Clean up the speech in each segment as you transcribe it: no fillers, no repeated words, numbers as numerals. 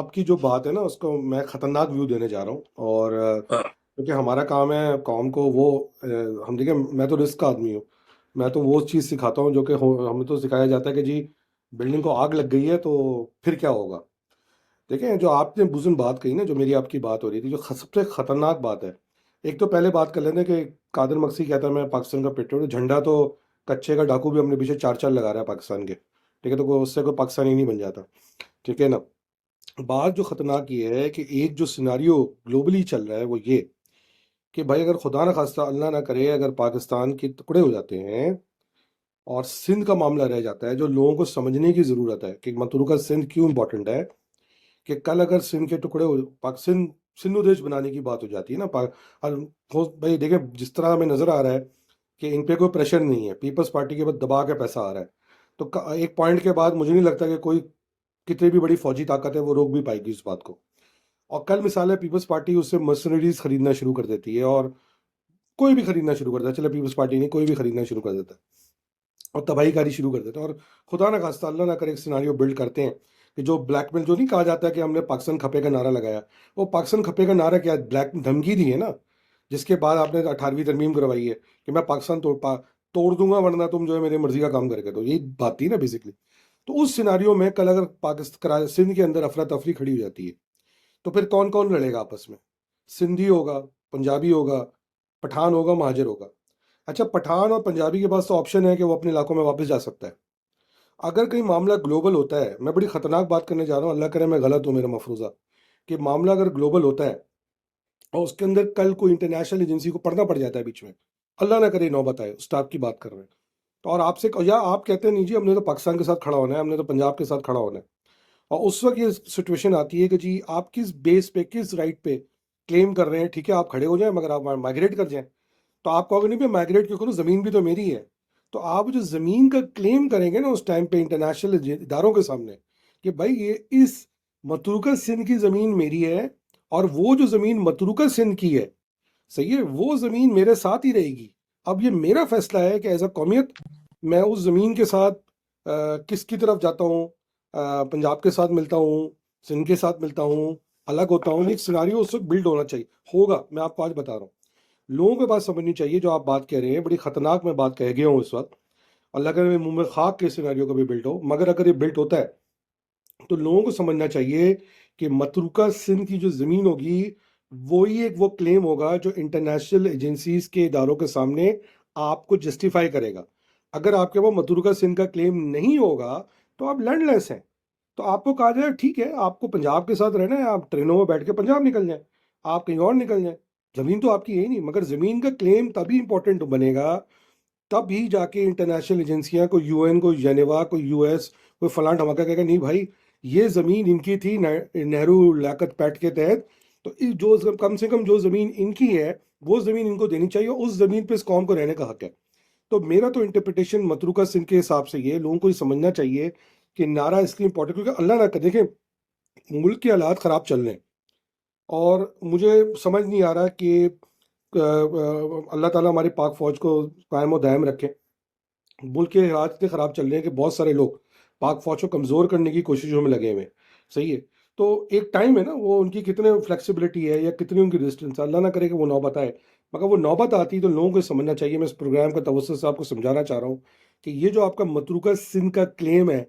آپ کی جو بات ہے نا اس کو میں خطرناک ویو دینے جا رہا ہوں، اور ہاں، کیونکہ ہمارا کام ہے قوم کو وہ ہم دیکھیں، میں تو رسک کا آدمی ہوں. میں تو وہ چیز سکھاتا ہوں جو کہ ہمیں تو سکھایا جاتا ہے کہ جی بلڈنگ کو آگ لگ گئی ہے تو پھر کیا ہوگا. دیکھیں جو آپ نے بزن بات کہی نا، جو میری آپ کی بات ہو رہی تھی، جو سب سے خطرناک بات ہے. ایک تو پہلے بات کر لیتے ہیں کہ قادر مقصی کہتا ہے میں پاکستان کا پیٹرول جھنڈا، تو کچے کا ڈاکو بھی اپنے پیچھے چار چار لگا رہا ہے پاکستان کے. ٹھیک ہے، تو اس سے کوئی پاکستانی نہیں بن جاتا. ٹھیک ہے نا. بات جو خطرناک یہ ہے کہ ایک جو سیناریو گلوبلی چل رہا ہے وہ یہ کہ بھائی اگر خدا نہ خواستہ اللہ نہ کرے اگر پاکستان کے ٹکڑے ہو جاتے ہیں اور سندھ کا معاملہ رہ جاتا ہے، جو لوگوں کو سمجھنے کی ضرورت ہے کہ متروکہ سندھ کیوں امپورٹنٹ ہے. کہ کل اگر سندھ کے ٹکڑے ہو سندھو دیش بنانے کی بات ہو جاتی ہے نا، اور بھائی دیکھیں جس طرح ہمیں نظر آ رہا ہے کہ ان پہ کوئی پریشر نہیں ہے، پیپلز پارٹی کے بعد دبا کے پیسہ آ رہا ہے، تو ایک پوائنٹ کے بعد مجھے نہیں لگتا کہ کوئی کتنی بھی بڑی فوجی طاقت ہے وہ روک بھی پائے گی اس بات کو. اور کل مثال ہے پیپلز پارٹی اس سے مرسنریز خریدنا شروع کر دیتی ہے، اور کوئی بھی خریدنا شروع کرتا ہے. چلے پیپلز پارٹی نہیں، کوئی بھی خریدنا شروع کر دیتا ہے اور تباہی کاری شروع کر دیتے ہیں. اور خدا نہ خواستہ اللہ نہ کرے ایک سیناریو بلڈ کرتے ہیں کہ جو بلیک میل جو نہیں کہا جاتا ہے کہ ہم نے پاکستان کھپے کا نعرہ لگایا، وہ پاکستان کھپے کا نعرہ کیا بلیک دھمکی دی ہے نا، جس کے بعد آپ نے 18ویں ترمیم کروائی ہے کہ میں پاکستان توڑ دوں گا ورنہ تم جو ہے میری مرضی کا کام کر کے. تو یہی بات تھی نا بیسکلی. تو اس سیناریو میں کل اگر پاکستان سندھ کے اندر افراتفری کھڑی ہو جاتی ہے تو پھر کون کون لڑے گا آپس میں؟ سندھی ہوگا، پنجابی ہوگا، پٹھان ہوگا، مہاجر ہوگا. اچھا پٹھان اور پنجابی کے پاس تو آپشن ہے کہ وہ اپنے علاقوں میں واپس جا سکتا ہے. اگر کہیں معاملہ گلوبل ہوتا ہے، میں بڑی خطرناک بات کرنے جا رہا ہوں، اللہ کرے میں غلط ہوں میرا مفروضہ، کہ معاملہ اگر گلوبل ہوتا ہے اور اس کے اندر کل کوئی انٹرنیشنل ایجنسی کو پڑھنا پڑ جاتا ہے بیچ میں، اللہ نہ کرے نوبت آئے، اسٹاف کی بات کر رہے ہیں تو، اور آپ سے یا آپ کہتے ہیں نہیں جی ہم نے تو پاکستان کے ساتھ کھڑا ہونا ہے، ہم نے تو پنجاب کے ساتھ کھڑا ہونا ہے. اور اس وقت یہ سچویشن آتی ہے کہ جی آپ کس بیس پہ کس رائٹ پہ کلیم کر رہے ہیں. ٹھیک ہے آپ کھڑے ہو جائیں مگر آپ مائگریٹ کر جائیں، تو آپ کہو گے نہیں پہ مائگریٹ کیوں کروں، زمین بھی تو میری ہے. تو آپ جو زمین کا کلیم کریں گے نا اس ٹائم پہ انٹرنیشنل اداروں کے سامنے کہ بھائی یہ اس متروکہ سندھ کی زمین میری ہے، اور وہ جو زمین متروکہ سندھ کی ہے صحیح ہے وہ زمین میرے ساتھ ہی رہے گی. اب یہ میرا فیصلہ ہے کہ ایز اے قومیت میں اس زمین کے ساتھ کس کی طرف جاتا ہوں. پنجاب کے ساتھ ملتا ہوں، سندھ کے ساتھ ملتا ہوں، الگ ہوتا ہوں. ایک سیناریو اس وقت بلڈ ہونا چاہیے، ہوگا. میں آپ کو آج بتا رہا ہوں لوگوں کے پاس سمجھنی چاہیے جو آپ بات کہہ رہے ہیں، بڑی خطرناک میں بات کہہ گیا ہوں اس وقت. اللہ کرے منہ میں خاک کے سیناریو کا بھی بلٹ ہو، مگر اگر یہ بلٹ ہوتا ہے تو لوگوں کو سمجھنا چاہیے کہ متروکہ سندھ کی جو زمین ہوگی وہی ایک وہ کلیم ہوگا جو انٹرنیشنل ایجنسیز کے اداروں کے سامنے آپ کو جسٹیفائی کرے گا. اگر آپ کے وہ متروکہ سندھ کا کلیم نہیں ہوگا تو آپ لینڈ لیس ہیں. تو آپ کو کہا جائے ٹھیک ہے آپ کو پنجاب کے ساتھ رہنا ہے، آپ ٹرینوں میں بیٹھ کے پنجاب نکل جائیں، آپ کہیں اور نکل جائیں، زمین تو آپ کی ہے ہی نہیں. مگر زمین کا کلیم تبھی امپورٹنٹ بنے گا تب ہی جا کے انٹرنیشنل ایجنسیاں، کوئی یو این، کوئی جنیوا، کوئی یو ایس، کوئی فلاں دھماکہ کہے گا نہیں بھائی یہ زمین ان کی تھی نہرو لیاقت پیکٹ کے تحت، تو جو کم سے کم جو زمین ان کی ہے وہ زمین ان کو دینی چاہیے، اس زمین پہ اس قوم کو رہنے کا حق ہے. تو میرا تو انٹرپریٹیشن متروکہ سندھ کے حساب سے یہ لوگوں کو یہ سمجھنا چاہیے کہ نعرہ اس لیے امپورٹنٹ کیونکہ اللہ نہ کرے دیکھیں ملک کے حالات خراب چل رہے ہیں، اور مجھے سمجھ نہیں آ رہا کہ اللہ تعالیٰ ہماری پاک فوج کو قائم و دائم رکھے. ملک کے حالات اتنے خراب چل رہے ہیں کہ بہت سارے لوگ پاک فوج کو کمزور کرنے کی کوششوں میں لگے ہوئے ہیں. صحیح ہے، تو ایک ٹائم ہے نا وہ ان کی کتنے فلیکسیبلٹی ہے یا کتنی ان کی ریزسٹنس ہے، اللہ نہ کرے کہ وہ نوبت آئے. مگر وہ نوبت آتی تو لوگوں کو سمجھنا چاہیے. میں اس پروگرام کا توسط سے آپ کو سمجھانا چاہ رہا ہوں کہ یہ جو آپ کا متروکہ سندھ کا کلیم ہے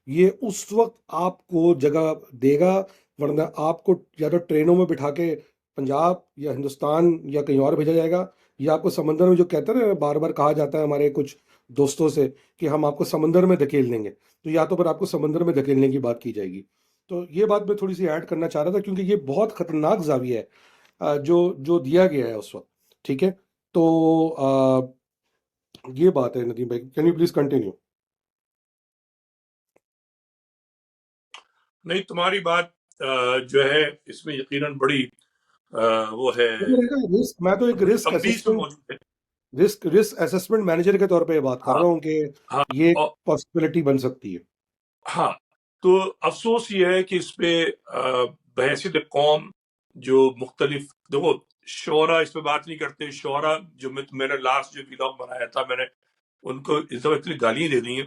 یہ اس وقت آپ کو جگہ دے گا، ورنہ آپ کو یا تو ٹرینوں میں بٹھا کے پنجاب یا ہندوستان یا کہیں اور بھیجا جائے گا، یا آپ کو سمندر میں جو کہتے ہیں نا بار بار کہا جاتا ہے ہمارے کچھ دوستوں سے کہ ہم آپ کو سمندر میں دھکیل دیں گے، تو یا تو پھر آپ کو سمندر میں دھکیلنے کی بات کی جائے گی. تو یہ بات میں تھوڑی سی ایڈ کرنا چاہ رہا تھا کیونکہ یہ بہت خطرناک زاویہ ہے جو دیا گیا ہے اس وقت. ٹھیک ہے، تو یہ بات ہے. ندیم بھائی کین یو پلیز کنٹینیو. نہیں تمہاری بات جو ہے اس میں یقیناً بڑی وہ ہے میں تو ایک رسک تمبیز میں اسسمنٹ موجود ہے. رسک اسسمنٹ مینیجر کے طور پہ یہ بات کر ہاں رہا ہوں کہ ہاں یہ اور پاسبلٹی بن سکتی ہے. ہاں تو افسوس یہ ہے کہ اس پہ بحیثیت قوم جو مختلف دیکھو شعرا اس پہ بات نہیں کرتے. شعرا جو میں نے لاسٹ جو ولاگ بنایا تھا میں نے ان کو اس دفعہ اتنی گالیاں دے دی ہیں،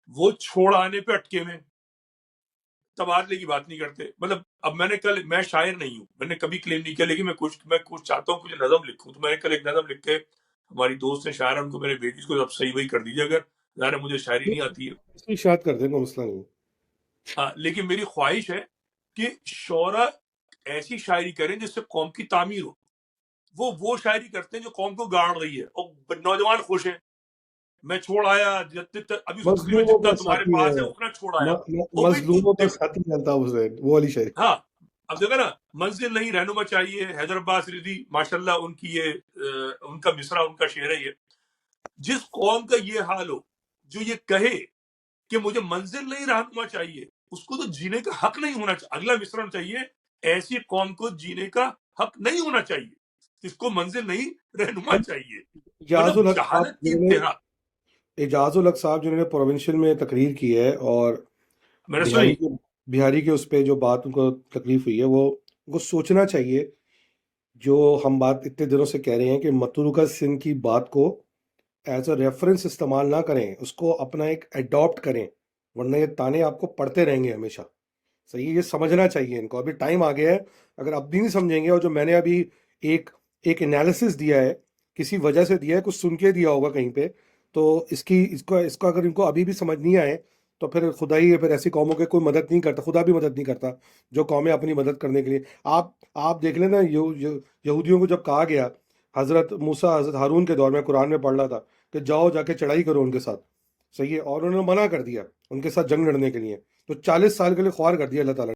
وہ چھوڑ آنے پہ اٹکے ہوئے. تبادلے کی بات نہیں کرتے. مطلب اب میں شاعر نہیں ہوں, میں نے کبھی کلیم نہیں کیا, لیکن میں کچھ چاہتا ہوں کچھ نظم لکھوں. تو میں نے کل ایک نظم لکھ کے ہماری دوست نے شاعر, ان کو میں نے بھیجی, اس کو اب صحیح وہی کر دیجیے. اگر ظاہر ہے مجھے شاعری نہیں آتی ہے, اس کی اشاعت کر دیں, کوئی مسئلہ نہیں. لیکن میری خواہش ہے کہ شعرا ایسی شاعری کریں جس سے قوم کی تعمیر ہو. وہ شاعری کرتے ہیں جو قوم کو گاڑ رہی ہے, اور نوجوان خوش ہیں. میں چھوڑ آیا ابھی اس مسئلے میں مظلوموں جتنا کا تمہارے ساتھی پاس ہے, ہے اتنا چھوڑ آیا. او بھائی مظلوموں کا دیکھو, ساتھی الطاف حسین, وہ والی شاعری. ہاں اب دیکھو نا, منزل نہیں رہنما چاہیے. حیدر عباس رضی ماشاءاللہ ان کی یہ ان کا مصرع, ان کا شعر ہے یہ. جس قوم کا یہ حال ہو, جو یہ کہے کہ مجھے منزل نہیں رہنما چاہیے, اس کو تو جینے کا حق نہیں ہونا چاہیے. اگلا مصرع چاہیے, ایسی قوم کو جینے کا حق نہیں ہونا چاہیے, اس کو منزل نہیں رہنما چاہیے. اجاز مطلب الحق صاحب جہالت کی انتہا. اعجاز الحق صاحب جنہوں نے پروونشل میں تقریر کی ہے, اور میں نے سنی, بہاری کے اس پہ جو بات ان کو تکلیف ہوئی ہے, وہ سوچنا چاہیے. جو ہم بات اتنے دنوں سے کہہ رہے ہیں کہ متروکہ سندھ کی بات کو ایز اے ریفرنس استعمال نہ کریں, اس کو اپنا ایک ایڈاپٹ کریں, ورنہ یہ تانے آپ کو پڑھتے رہیں گے ہمیشہ. صحیح, یہ سمجھنا چاہیے ان کو. ابھی ٹائم آ گیا ہے, اگر اب بھی نہیں سمجھیں گے, اور جو میں نے ابھی ایک انالیسس دیا ہے, کسی وجہ سے دیا ہے, کچھ سن کے دیا ہوگا کہیں پہ, تو اس کو اگر ان کو ابھی بھی سمجھ نہیں آئے, تو پھر خدا ہی ہے, پھر ایسی قوموں کے کوئی مدد نہیں کرتا, خدا بھی مدد نہیں کرتا جو قومیں اپنی مدد کرنے کے لیے. آپ دیکھ لیں نا, یہودیوں کو جب کہا گیا حضرت موسیٰ حضرت ہارون کے دور میں, قرآن میں پڑھ رہا تھا کہ جاؤ جا کے چڑھائی کرو ان کے ساتھ, صحیح ہے, اور انہوں نے منع کر دیا ان کے ساتھ جنگ لڑنے کے لیے, تو 40 سال کے لیے خوار کر دیا اللہ تعالیٰ.